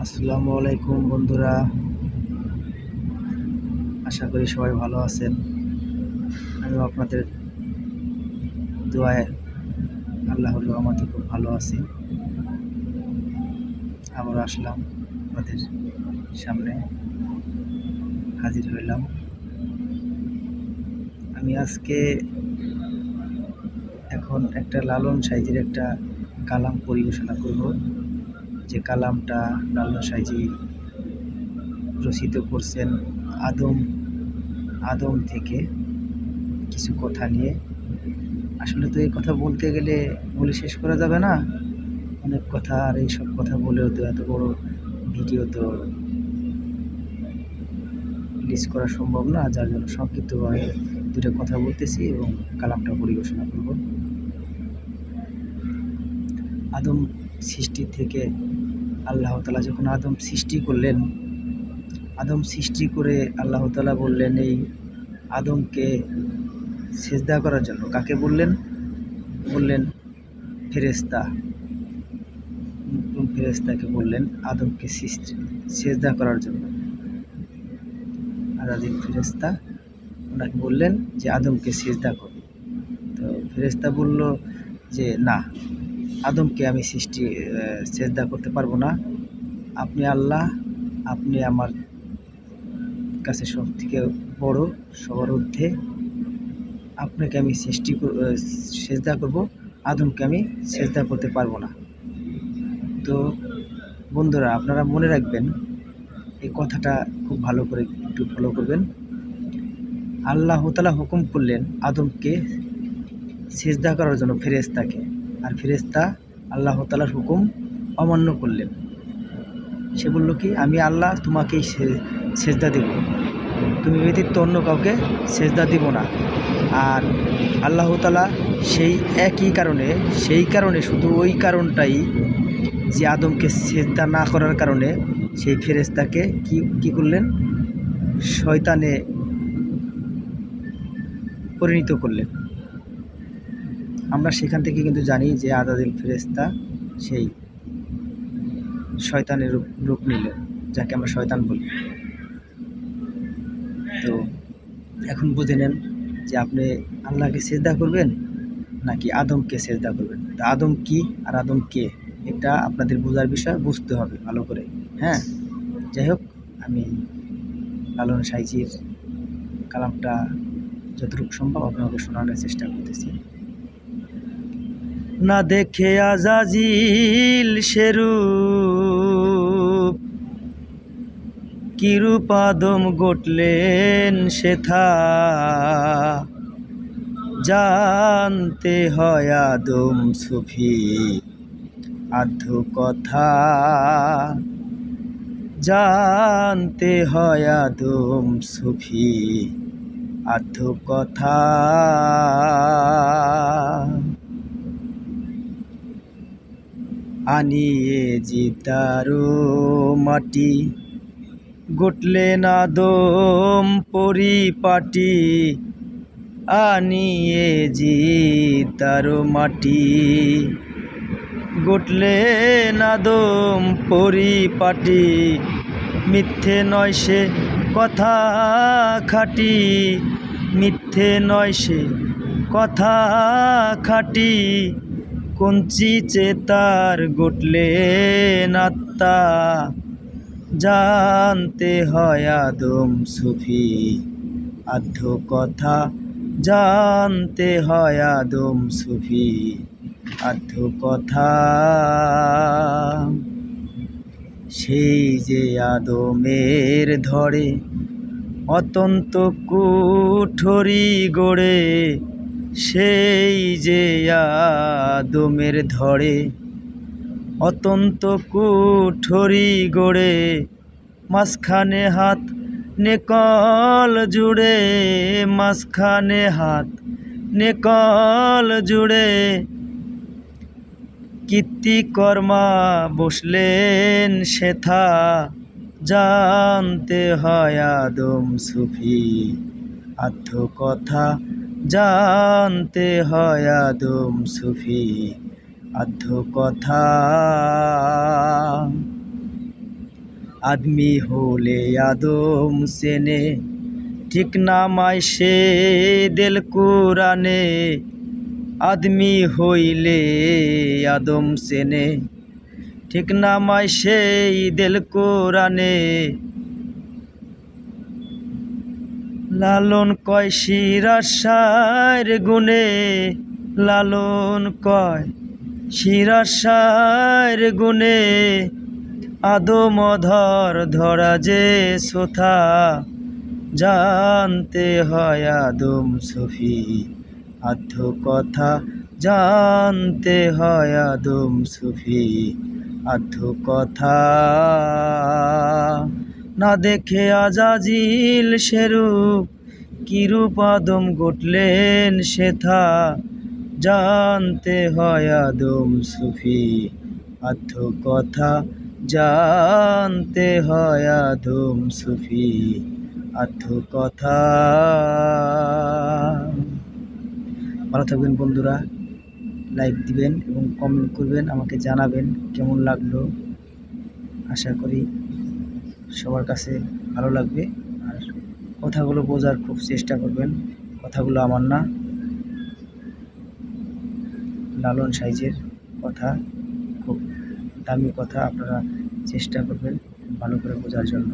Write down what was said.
আসসালামু আলাইকুম বন্ধুরা, আশা করি সবাই ভালো আছেন। আমিও আপনাদের দোয়ায় আল্লাহর রহমতে খুব ভালো আছি। আবার আসলাম আপনাদের সামনে, হাজির হইলাম। আমি আজকে এখন একটা লালন সাইজির একটা কালাম পরিবেশনা করব, যে কালামটা লালন সাইজি রচিত করছেন আদম আদম থেকে কিছু কথা নিয়ে। আসলে তো এই কথা বলতে গেলে বলে শেষ করা যাবে না, অনেক কথা। আর এইসব কথা বলেও তো এত বড় ভিডিও তো রিলিজ করা সম্ভব না, যার জন্য সংক্ষিপ্তভাবে দুটো কথা বলতেছি এবং কালামটা পরিবেশনা করব। আদম সৃষ্টি থেকে আল্লাহ তাআলা যখন আদম সৃষ্টি করলেন, আদম সৃষ্টি করে আল্লাহ তাআলা বললেন এই আদমকে সেজদা করার জন্য। কাকে বললেন? বললেন ফেরেশতা। ফেরেশতাকে বললেন আদমকে সেজদা করার জন্য। আজাজিল ফেরেশতা ওনাকে বললেন যে আদমকে সিজদা করো। তো ফেরেশতা বলল যে না, আদমকে আমি সিজদা করতে পারবো না। আপনি আল্লাহ, আপনি আমার কাছে সব থেকে বড়, সবার ঊর্ধ্বে। আপনাকে আমি সিজদা করব, আদমকে আমি সিজদা করতে পারবো না। তো বন্ধুরা, আপনারা মনে রাখবেন, এই কথাটা খুব ভালো করে একটু ফলো করবেন। আল্লাহ তাআলা হুকুম করলেন আদমকে সিজদা করার জন্য ফেরেশতাকে, আর ফেরেশতা আল্লাহ তাআলার হুকুম অমান্য করলেন। সে বলল কি, আমি আল্লাহ তোমাকেই সেজদা দেব, তুমি ব্যতীত অন্য কাউকে সেজদা দিব না। আর আল্লাহ তাআলা সেই কারণে শুধু ওই কারণটাই, যে আদমকে সেজদা না করার কারণে সেই ফেরেশতাকে কি করলেন, শয়তানে পরিণত করলেন। আমরা সেখান থেকে কিন্তু জানি যে আজাজিল ফেরেশতা সেই শয়তানের রূপ নিলেন, যাকে আমরা শয়তান বলি। তো এখন বুঝে নেন যে আপনি আল্লাহকে সেজদা করবেন নাকি আদমকে সেজদা করবেন। তো আদম কি আর আদম কে, এটা আপনাদের বোঝার বিষয়, বুঝতে হবে ভালো করে। হ্যাঁ, যাই হোক, আমি লালন সাইজির কালামটা যতটুকু সম্ভব আপনাকে শোনানোর চেষ্টা করতেছি। না দেখে আজাজিল সেরূপ, কিরূপ আদম গটলেন সেথা, জানতে হয় আদম সুফি আধ্য কথা, জানতে হয় আদম সুফি আধ্য কথা। আনিয়ে জিতারো মাটি, গটলেন আদম পরিপাটি, আনিয়ে জিতারো মাটি, গটলেন আদম পরিপাটি, মিথ্যে নয় সে কথা খাঁটি, মিথ্যে নয় সে কথা খাঁটি, কঞ্চি চেতার গটলেন আত্মা, জানতে হয় আদম সুফি আধ্য কথা, জানতে হয় আদম সুফি আধ্য কথা। সেই যে আদমের ধরে অত্যন্ত কুঠরি গড়ে, সেই যে আদমের ধরে অত্যন্ত কুঠরি গড়ে, মাঝখানে হাত নেকল জুড়ে, মাঝখানে হাত নেকল জুড়ে, কীর্তিকর্মা বসলেন সেথা, জানতে হয় আদম সুফি আধ্য কথা, জানতে হয় আদম সুফি আধ্য কথা। আদমি হলে আদম চেনে, ঠিক নামায় সে দিল কোরআনে। আদমি হইলে আদম চেনে, ঠিক নামায় সেই দিল কোরআনে। লালন কয় শিরাশার গুণে, লালন কয় শিরাশার গুণে। আদম অধর ধরা যে সোথা, জানতে হয় আদম সফি। আধ্য কথা জানতে হয় আদম সফি, আধ্য কথা। না দেখে আজাজিল সেরূপ, কিরূপ আদম ঘটলেন সেথা। জানতে হয় আদম সফি, আধ্য কথা। জানতে হয় আদম সফি, আধ্য কথা। ভালো থাকবেন বন্ধুরা, লাইক দিবেন এবং কমেন্ট করবেন, আমাকে জানাবেন কেমন লাগলো। আশা করি সবার কাছে ভালো লাগবে। আর কথাগুলো বোঝার খুব চেষ্টা করবেন, কথাগুলো আমার না, লালন সাইজের কথা, খুব দামি কথা। আপনারা চেষ্টা করবেন ভালো করে বোঝার জন্য।